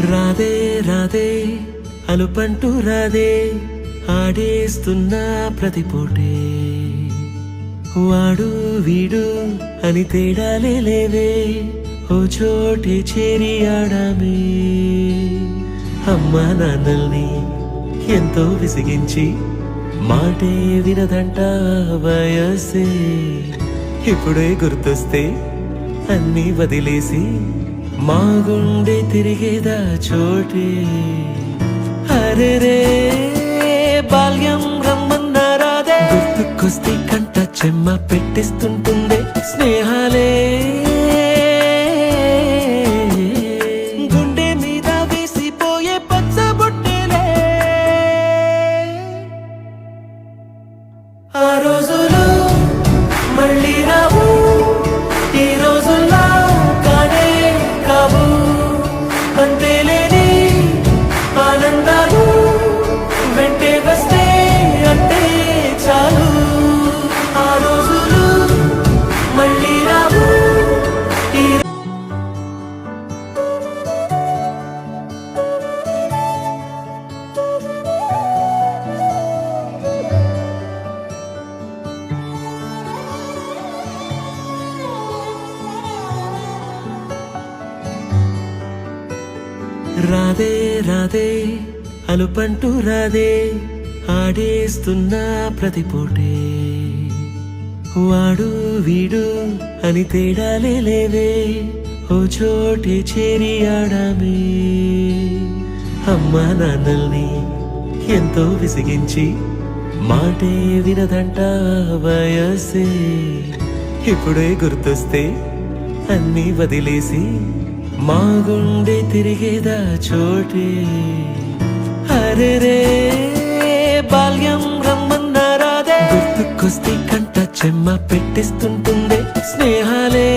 రాదే రాదే అలుపంటూ రాదే ఆడేస్తున్నా ప్రతి పూటే వాడు వీడు అని తేడాలే లేవే ఓ చోటే చేరి ఆడామే అమ్మా నాన్నల్ని ఎంతో విసిగించి మాటే వినదంట వయసే ఇప్పుడే గుర్తొస్తే అన్నీ వదిలేసి మా గుండె తిరిగేదా చోటే అరే రే బాల్యం రమ్మన్నారాదే గుర్తుకొస్తే కంట చెమ్మ పెట్టిస్తుంటుందే స్నేహాలే గుండె మీద వేసిపోయే పచ్చబొట్టేలే ఆ రోజులు మళ్ళీ రావు ఈ రోజుల్లో కానే కావు అంతేలేని ఆనందాలు వెంటే వస్తే అంటే చాలు ఆ రోజులు మళ్ళీ రావు రాదే రాదే అలుపంటూ రాదే ఆడేస్తున్నా ప్రతి పూటే వాడు వీడు అని తేడాలే లేవే ఓ చోటే చేరి ఆడామే అమ్మా నాన్నల్ని ఎంతో విసిగించి మాటే వినదంట వయసే ఇప్పుడే గుర్తొస్తే అన్నీ వదిలేసి మా గుండె తిరిగేదా చోటే అరే రే బాల్యం రమ్మన్నారాదే గుర్తుకొస్తే కంట చెమ్మ పెట్టిస్తుంటుందే స్నేహాలే